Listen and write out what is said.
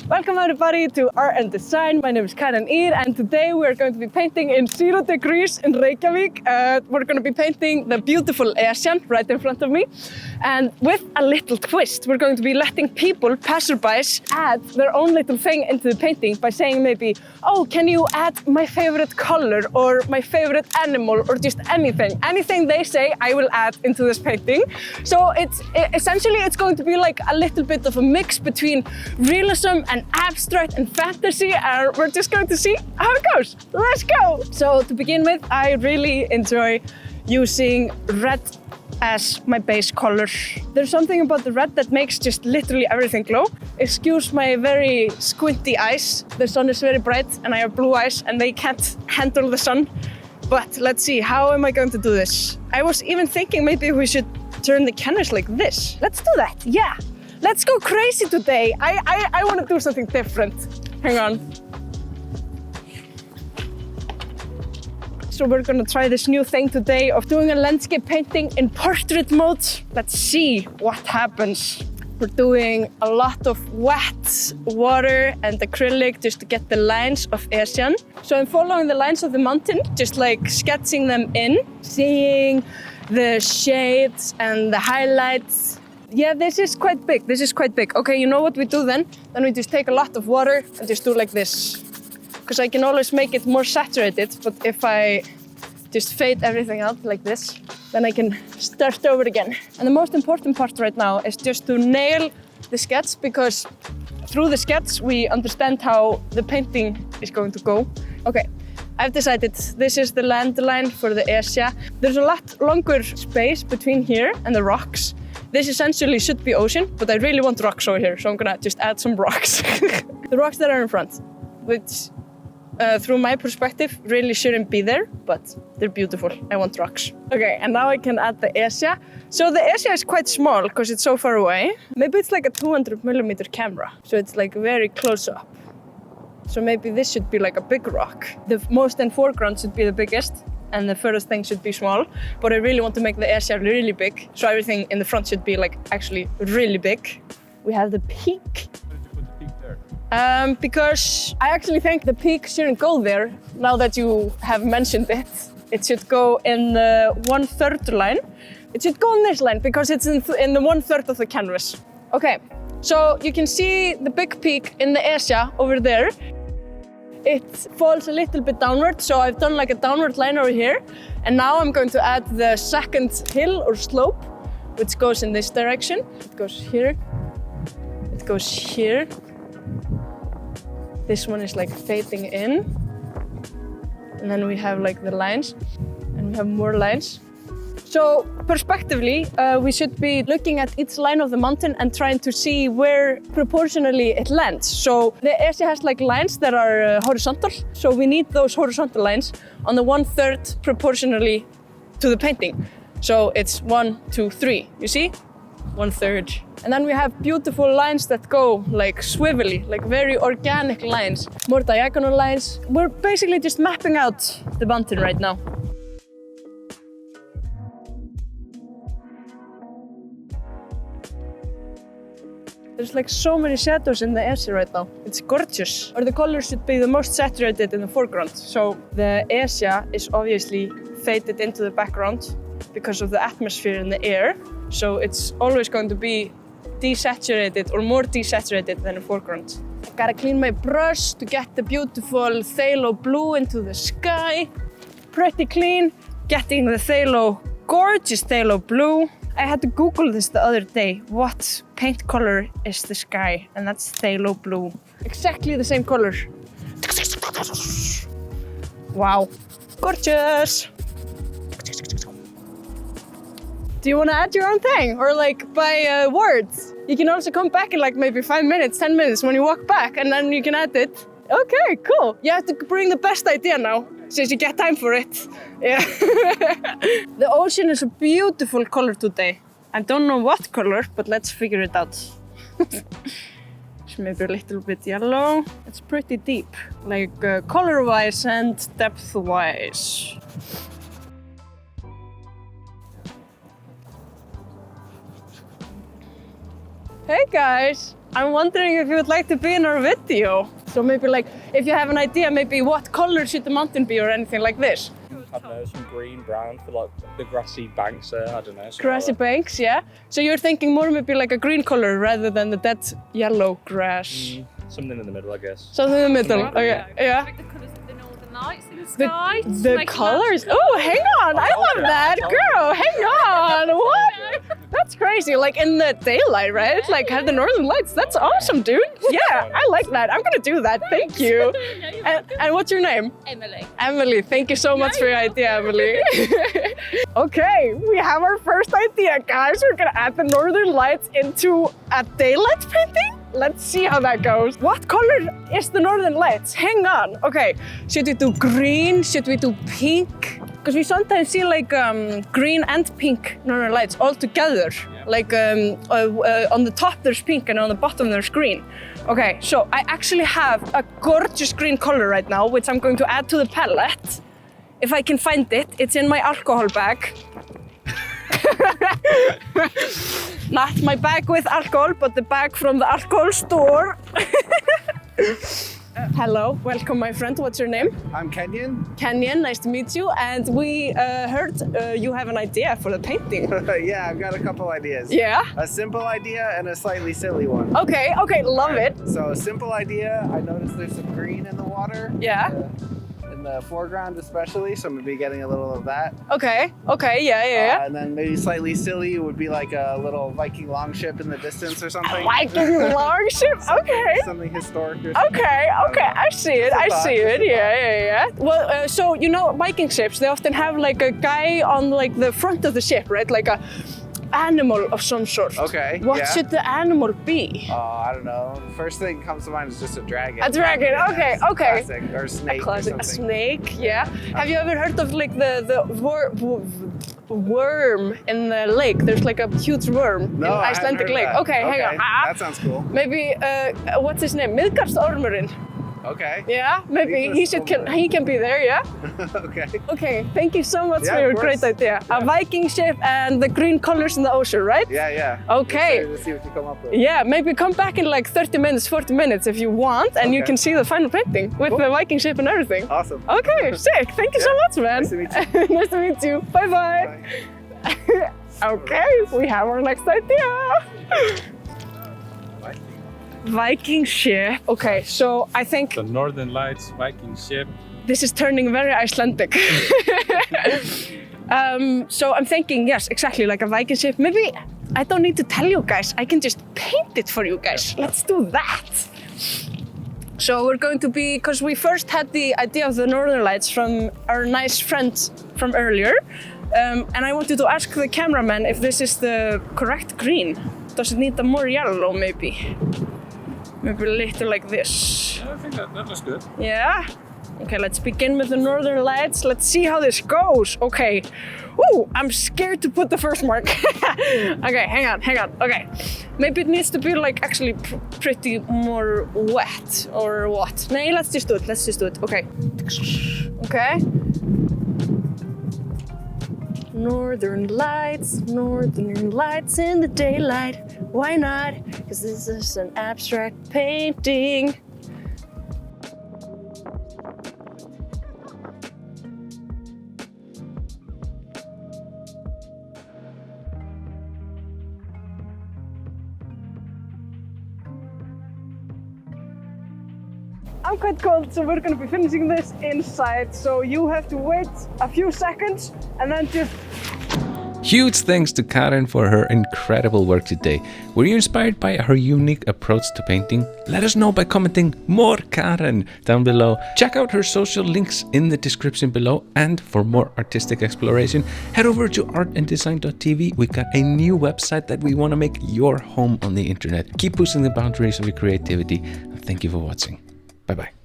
Welcome everybody to Art and Design. My name is Karen Ir, and today we're going to be painting in 0 degrees in Reykjavík. We're going to be painting the beautiful Esjan right in front of me. And with a little twist, we're going to be letting people, passersby, add their own little thing into the painting by saying maybe, oh, can you add my favorite color or my favorite animal or just anything. Anything they say, I will add into this painting. So essentially it's going to be like a little bit of a mix between realism and abstract and fantasy, and we're just going to see how it goes. Let's go! So to begin with, I really enjoy using red as my base color. There's something about the red that makes just literally everything glow. Excuse my very squinty eyes. The sun is very bright and I have blue eyes and they can't handle the sun. But let's see, how am I going to do this? I was even thinking maybe we should turn the canvas like this. Let's do that, yeah. Let's go crazy today. I want to do something different. Hang on. So we're gonna try this new thing today of doing a landscape painting in portrait mode. Let's see what happens. We're doing a lot of wet water and acrylic just to get the lines of Esjan. So I'm following the lines of the mountain, just like sketching them in, seeing the shades and the highlights. Yeah, this is quite big, Okay, you know what we do then? Then we just take a lot of water and just do like this. Because I can always make it more saturated, but if I just fade everything out like this, then I can start over again. And the most important part right now is just to nail the sketch, because through the sketch we understand how the painting is going to go. Okay, I've decided this is the land line for the Esja. There's a lot longer space between here and the rocks. This essentially should be ocean, but I really want rocks over here, so I'm gonna just add some rocks. The rocks that are in front, which through my perspective really shouldn't be there, but they're beautiful. I want rocks. Okay, and now I can add the Esja. So the Esja is quite small because it's so far away. Maybe it's like a 200mm camera, so it's like very close up. So maybe this should be like a big rock. The most in foreground should be the biggest, and the furthest thing should be small. But I really want to make the Esja really big, so everything in the front should be like actually really big. We have the peak. Why did you put the peak there? Because I actually think the peak shouldn't go there, now that you have mentioned it. It should go in the 1/3 line. It should go in this line because it's in the 1/3 of the canvas. Okay, so you can see the big peak in the Esja over there. It falls a little bit downward, so I've done like a downward line over here. And now I'm going to add the second hill or slope, which goes in this direction. It goes here. It goes here. This one is like fading in. And then we have like the lines, and we have more lines. So perspectively, we should be looking at each line of the mountain and trying to see where proportionally it lands. So the Esja has like lines that are horizontal, so we need those horizontal lines on the 1/3 proportionally to the painting. So it's 1, 2, 3, you see? 1/3. And then we have beautiful lines that go like swivelly, like very organic lines, more diagonal lines. We're basically just mapping out the mountain right now. There's like so many shadows in the Esja right now. It's gorgeous. Or the colors should be the most saturated in the foreground. So the Esja is obviously faded into the background because of the atmosphere in the air. So it's always going to be desaturated or more desaturated than the foreground. I gotta clean my brush to get the beautiful phthalo blue into the sky. Pretty clean. Getting the gorgeous phthalo blue. I had to Google this the other day. What paint color is the sky? And that's phthalo blue. Exactly the same color. Wow. Gorgeous. Do you want to add your own thing? Or like by words? You can also come back in like maybe 5 minutes, 10 minutes when you walk back, and then you can add it. Okay, cool. You have to bring the best idea now, since you get time for it. Yeah. The ocean is a beautiful color today. I don't know what color, but let's figure it out. It's maybe a little bit yellow. It's pretty deep, like color-wise and depth-wise. Hey guys! I'm wondering if you would like to be in our video. So maybe like, if you have an idea, maybe what color should the mountain be or anything like this? I don't know, some green, brown for like the grassy banks there, I don't know. Grassy banks, yeah. So you're thinking more maybe like a green color rather than the dead yellow grass. Something in the middle, I guess. Something in the middle, okay, yeah. Like the colours of the Northern Lights in the sky. The colors, oh, hang on, I love that, girl, hang on, what? That's crazy, like in the daylight, right? Like have the Northern Lights, that's awesome, dude. Yeah, I like that, I'm gonna do that, thank you. And what's your name? Emily. Emily, thank you so much for your idea, Emily. Okay, we have our first idea, guys. We're gonna add the Northern Lights into a daylight painting. Let's see how that goes. What color is the Northern Lights? Hang on. Okay, should we do green? Should we do pink? Because we sometimes see like green and pink Northern Lights all together. Yeah. Like on the top there's pink and on the bottom there's green. Okay, so I actually have a gorgeous green color right now, which I'm going to add to the palette. If I can find it, it's in my alcohol bag. Not my bag with alcohol, but the bag from the alcohol store. Hello, welcome my friend. What's your name? I'm Kenyon. Kenyon, nice to meet you. And we heard you have an idea for the painting. Yeah, I've got a couple ideas. Yeah? A simple idea and a slightly silly one. Okay, love it. So a simple idea, I noticed there's some green in the water. Yeah. In the foreground especially, so I'm gonna be getting a little of that. Okay, yeah. And then maybe slightly silly would be like a little Viking longship in the distance or something. Viking longship, okay. Something historic or something. Okay, I see it, yeah. Well, so you know Viking ships, they often have like a guy on like the front of the ship, right? Like a animal of some sort. Okay, What should the animal be? I don't know. First thing comes to mind is just a dragon. A dragon, okay. Classic. Or a snake. A classic, or a something. snake, yeah. Have you ever heard of like the worm in the lake? There's like a huge worm in Icelandic lake. That. Okay, hang on. That sounds cool. Maybe, what's his name? Miðgarðsormurinn. Okay. Yeah, maybe he can be there, yeah? Okay. Okay, thank you so much for your great idea. A Viking ship and the green colors in the ocean, right? Yeah. Okay. Excited to see what you come up with. Yeah, maybe come back in like 30 minutes, 40 minutes if you want, and you can see the final painting with the Viking ship and everything. Awesome. Okay, sick. Thank you so much, man. Nice to meet you. Nice to meet you. Bye-bye. Okay, we have our next idea. Viking ship. Okay, so I think The Northern Lights Viking ship. this is turning very Icelandic. So I'm thinking, yes, exactly, like a Viking ship. Maybe I don't need to tell you guys, I can just paint it for you guys. Let's do that. So we're going to be, because we first had the idea of the Northern Lights from our nice friend from earlier. And I wanted to ask the cameraman if this is the correct green. Does it need a more yellow, maybe? Maybe a little like this. Yeah, I think that looks good. Yeah? Okay, let's begin with the Northern Lights. Let's see how this goes. Okay. Ooh, I'm scared to put the first mark. Okay, hang on. Okay. Maybe it needs to be like actually pretty more wet or what? No, let's just do it. Okay. Okay. Northern lights in the daylight. Why not? Because this is an abstract painting. I'm quite cold, so we're gonna be finishing this inside. So you have to wait a few seconds and then just... Huge thanks to Karen for her incredible work today. Were you inspired by her unique approach to painting? Let us know by commenting "More Karen" down below. Check out her social links in the description below, and for more artistic exploration, head over to artanddesign.tv. We got a new website that we want to make your home on the internet. Keep pushing the boundaries of your creativity. Thank you for watching. Bye bye.